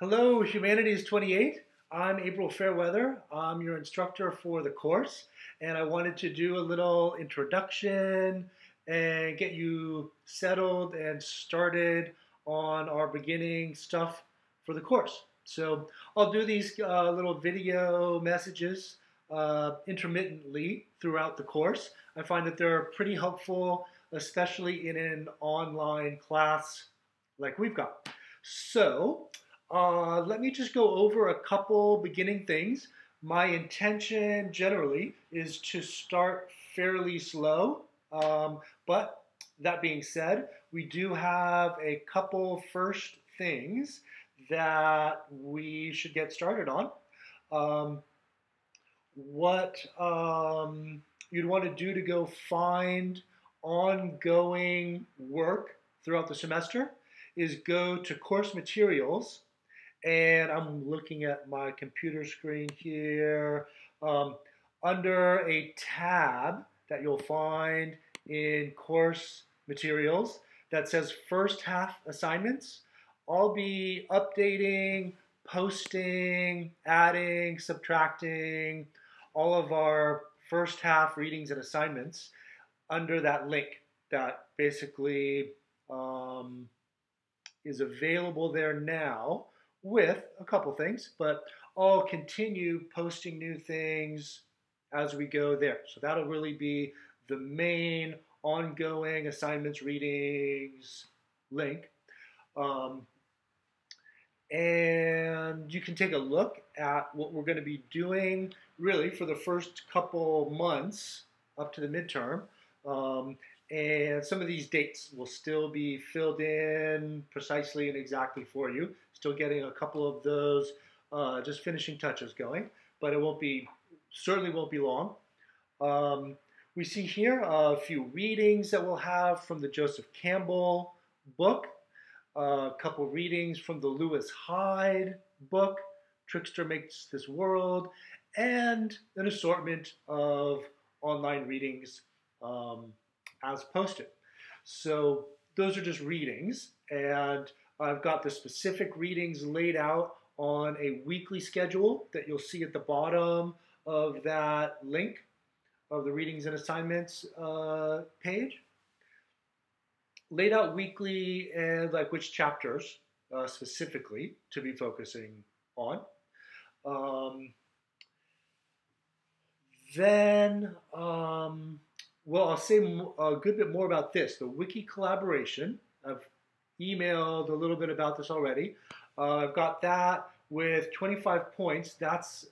Hello, Humanities 28. I'm April Fairweather. I'm your instructor for the course, and I wanted to do a little introduction and get you settled and started on our beginning stuff for the course. So I'll do these little video messages intermittently throughout the course. I find that they're pretty helpful, especially in an online class like we've got. So, let me just go over a couple beginning things. My intention generally is to start fairly slow, but that being said, we do have a couple first things that we should get started on. What you'd want to do to go find ongoing work throughout the semester is go to course materials, and I'm looking at my computer screen here. Um, Under a tab that you'll find in course materials that says first half assignments, I'll be updating, posting, adding, subtracting all of our first half readings and assignments under that link that basically um, is available there now with a couple things, but I'll continue posting new things as we go there. So that'll really be the main ongoing assignments readings link. Um, and you can take a look at what we're going to be doing really for the first couple months up to the midterm. And some of these dates will still be filled in precisely and exactly for you. Still getting a couple of those just finishing touches going, but it won't be, certainly won't be long. We see here a few readings that we'll have from the Joseph Campbell book, a couple readings from the Lewis Hyde book, Trickster Makes This World, and an assortment of online readings as posted. So those are just readings, and I've got the specific readings laid out on a weekly schedule that you'll see at the bottom of that link of the readings and assignments page. Laid out weekly and like which chapters specifically to be focusing on. Well, I'll say a good bit more about this. The wiki collaboration, I've emailed a little bit about this already. I've got that with 25 points. That's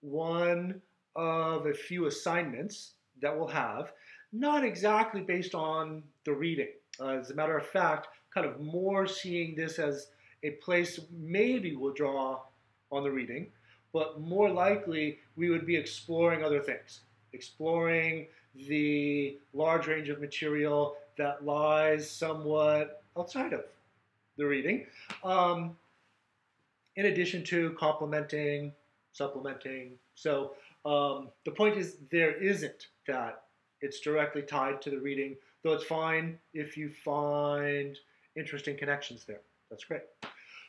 one of a few assignments that we'll have. Not exactly based on the reading. As a matter of fact, kind of more seeing this as a place maybe we'll draw on the reading, but more likely we would be exploring other things. Exploring the large range of material that lies somewhat outside of the reading, in addition to complementing, supplementing. So the point is there isn't that it's directly tied to the reading, though it's fine if you find interesting connections there. That's great.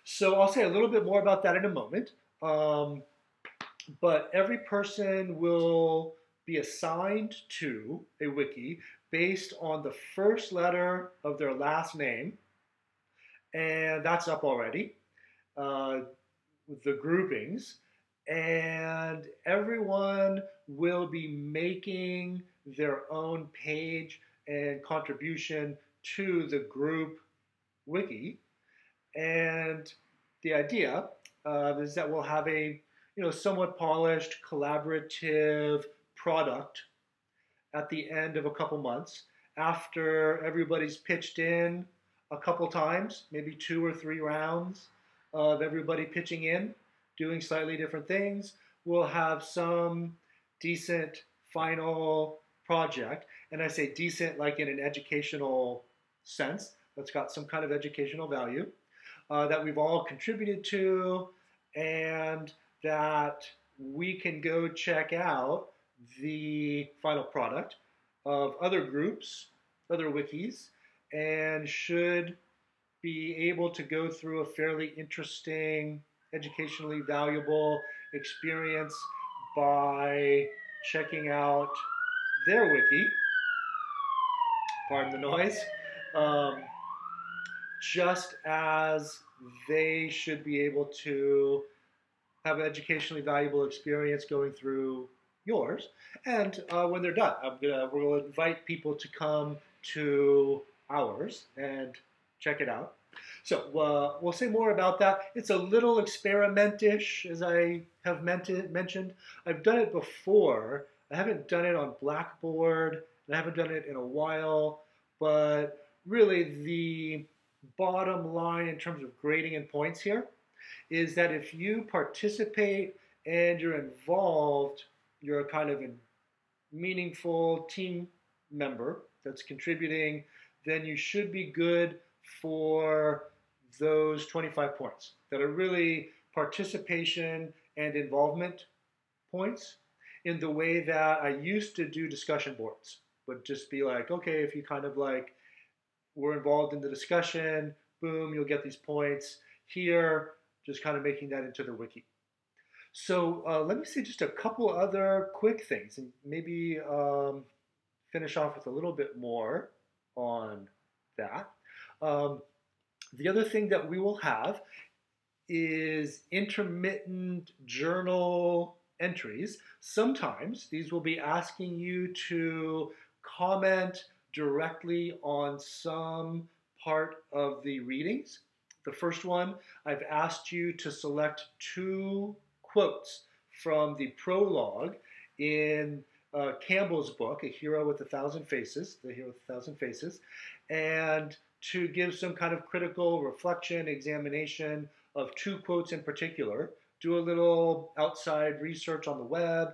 So I'll say a little bit more about that in a moment. But every person will be assigned to a wiki based on the first letter of their last name, and that's up already, with the groupings, and everyone will be making their own page and contribution to the group wiki. And the idea is that we'll have a somewhat polished, collaborative product at the end of a couple months after everybody's pitched in a couple times, maybe 2 or 3 rounds of everybody pitching in, doing slightly different things. We'll have some decent final project, and I say decent like in an educational sense, that's got some kind of educational value that we've all contributed to, and that we can go check out the final product of other groups, other wikis, and should be able to go through a fairly interesting, educationally valuable experience by checking out their wiki. Pardon the noise. Um, just as they should be able to have an educationally valuable experience going through yours. And when they're done, we'll invite people to come to ours and check it out. So we'll say more about that. It's a little experimentish, as I have mentioned. I've done it before. I haven't done it on Blackboard, and I haven't done it in a while. But really, the bottom line in terms of grading and points here is that if you participate and you're involved, you're a kind of a meaningful team member that's contributing, then you should be good for those 25 points that are really participation and involvement points in the way that I used to do discussion boards. Would just be like, okay, if you kind of like were involved in the discussion, boom, you'll get these points. Here, just kind of making that into the wiki. So let me say just a couple other quick things and maybe finish off with a little bit more on that. The other thing that we will have is intermittent journal entries. Sometimes these will be asking you to comment directly on some part of the readings. The first one, I've asked you to select 2 quotes from the prologue in Campbell's book, A Hero with a Thousand Faces, The Hero with a Thousand Faces, and to give some kind of critical reflection, examination of 2 quotes in particular, do a little outside research on the web,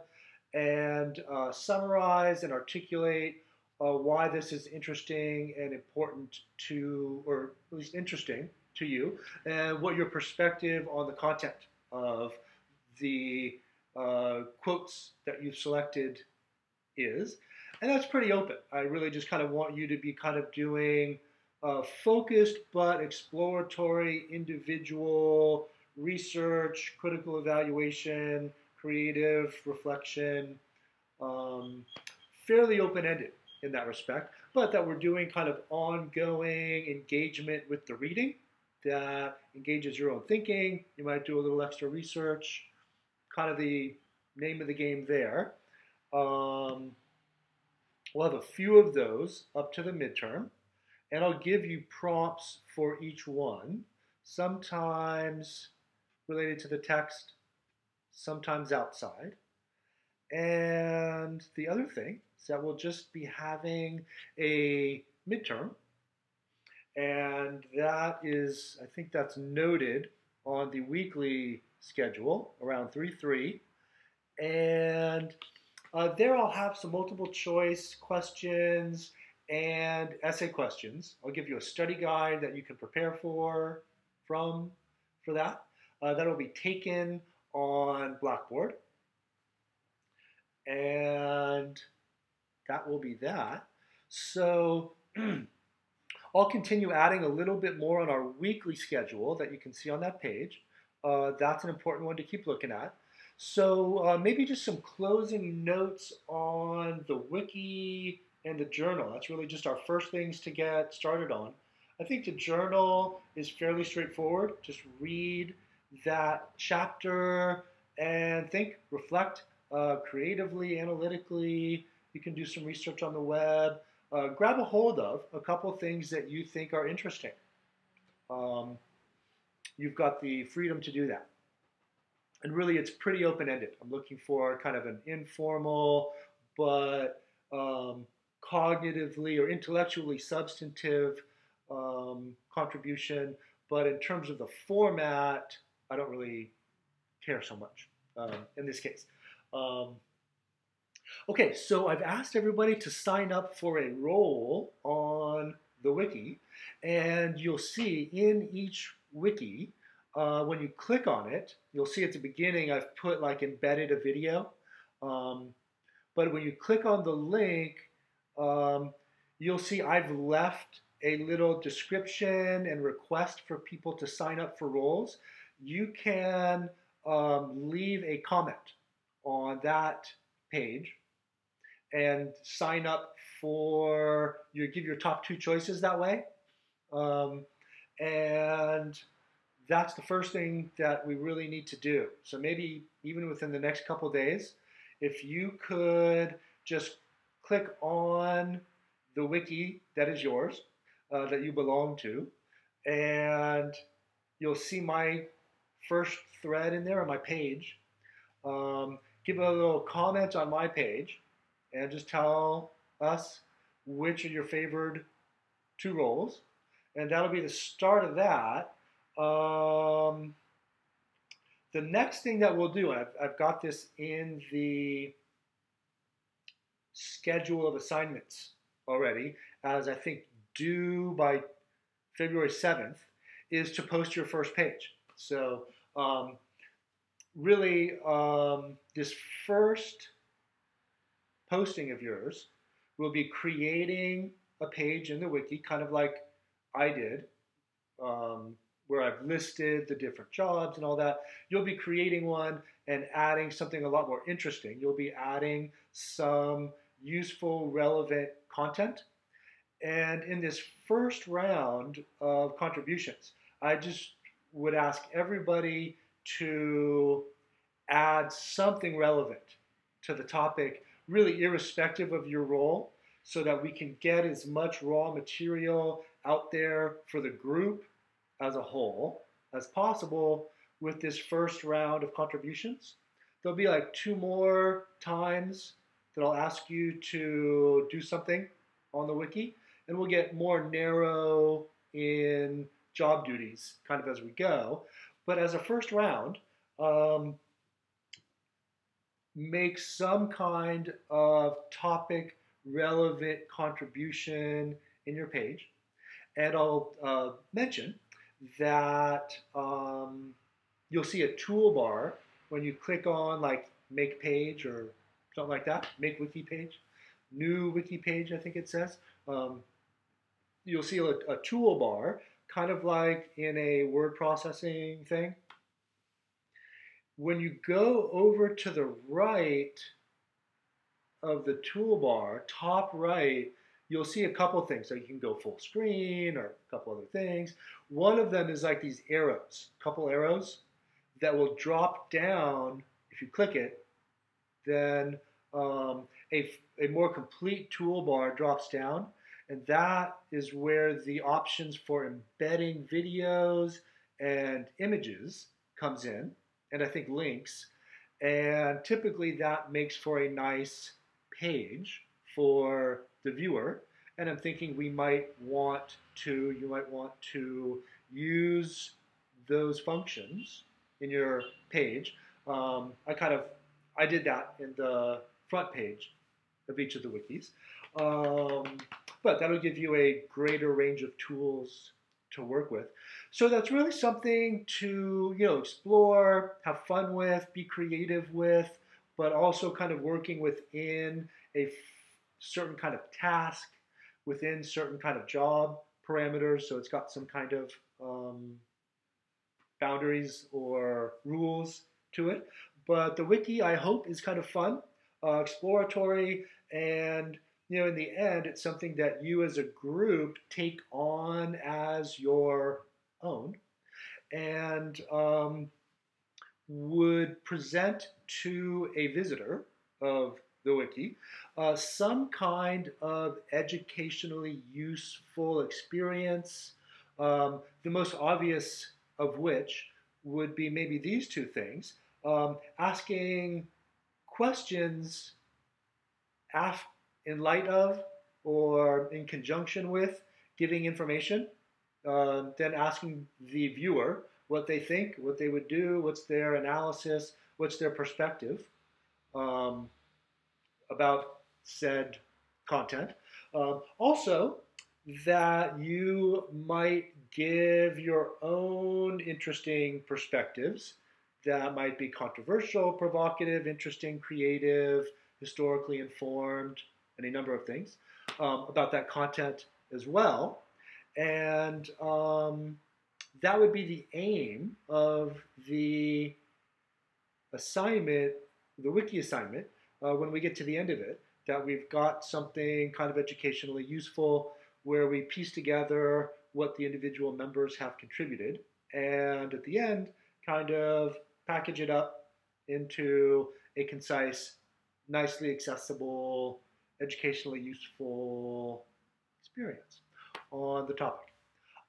and summarize and articulate why this is interesting and important to, or at least interesting to you, and what your perspective on the content of the quotes that you've selected is. And that's pretty open. I really just kind of want you to be kind of doing focused but exploratory individual research, critical evaluation, creative reflection, fairly open-ended in that respect, but that we're doing kind of ongoing engagement with the reading that engages your own thinking. You might do a little extra research, kind of the name of the game there. We'll have a few of those up to the midterm, and I'll give you prompts for each one, sometimes related to the text, sometimes outside. And the other thing is that we'll just be having a midterm, and that is, I think that's noted on the weekly schedule around 3-3. And there I'll have some multiple choice questions and essay questions. I'll give you a study guide that you can prepare for that. That'll be taken on Blackboard. And that will be that. So I'll continue adding a little bit more on our weekly schedule that you can see on that page. That's an important one to keep looking at. So maybe just some closing notes on the wiki and the journal. That's really just our first things to get started on. I think the journal is fairly straightforward. Just read that chapter and think, reflect creatively, analytically. You can do some research on the web. Grab a hold of a couple things that you think are interesting. You've got the freedom to do that. And really, it's pretty open-ended. I'm looking for kind of an informal but cognitively or intellectually substantive contribution. But in terms of the format, I don't really care so much in this case. Okay, so I've asked everybody to sign up for a role on the wiki, and you'll see in each wiki, when you click on it, you'll see at the beginning I've put like embedded a video, but when you click on the link, you'll see I've left a little description and request for people to sign up for roles, you can leave a comment on that page and sign up for you give your top 2 choices that way. Um, and that's the first thing that we really need to do. So maybe even within the next couple of days, if you could just click on the wiki that is yours, that you belong to, and you'll see my first thread in there on my page. Give a little comment on my page and just tell us which are your favored 2 roles. And that'll be the start of that. The next thing that we'll do, and I've got this in the schedule of assignments already, as I think due by February 7th, is to post your first page. So really, this first posting of yours will be creating a page in the wiki, kind of like I did, where I've listed the different jobs and all that. You'll be creating one and adding something a lot more interesting. You'll be adding some useful, relevant content. And in this first round of contributions, I just would ask everybody to add something relevant to the topic, really irrespective of your role, so that we can get as much raw material out there for the group as a whole as possible with this first round of contributions. There'll be like 2 more times that I'll ask you to do something on the wiki, and we'll get more narrow in job duties kind of as we go. But as a first round, make some kind of topic relevant contribution in your page. And I'll mention that you'll see a toolbar when you click on like make page or something like that, make wiki page, new wiki page, I think it says. You'll see a toolbar, kind of like in a word processing thing. When you go over to the right of the toolbar, top right, you'll see a couple things. So you can go full screen or a couple other things. One of them is like these arrows, a couple arrows that will drop down. If you click it, then a more complete toolbar drops down. And that is where the options for embedding videos and images comes in, and I think links. And typically that makes for a nice page for the viewer. And I'm thinking you might want to use those functions in your page. I did that in the front page of each of the wikis. But that'll give you a greater range of tools to work with. So that's really something to explore, have fun with, be creative with, but also kind of working within a certain kind of task, within certain kind of job parameters. So it's got some kind of boundaries or rules to it. But the wiki, I hope, is kind of fun, exploratory, and in the end, it's something that you as a group take on as your own and would present to a visitor of the wiki some kind of educationally useful experience, the most obvious of which would be maybe these 2 things, asking questions in light of or in conjunction with giving information, then asking the viewer what they think, what they would do, what's their analysis, what's their perspective about said content. Also, that you might give your own interesting perspectives that might be controversial, provocative, interesting, creative, historically informed, any number of things about that content as well. And that would be the aim of the assignment, the wiki assignment, when we get to the end of it, that we've got something kind of educationally useful where we piece together what the individual members have contributed, and at the end, kind of package it up into a concise, nicely accessible, educationally useful experience on the topic.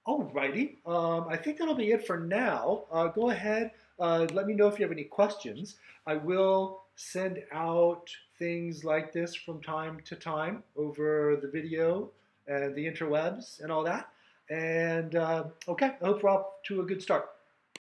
Alrighty, I think that'll be it for now. Go ahead, let me know if you have any questions. I will send out things like this from time to time over the video and the interwebs and all that. And okay, I hope we're off to a good start.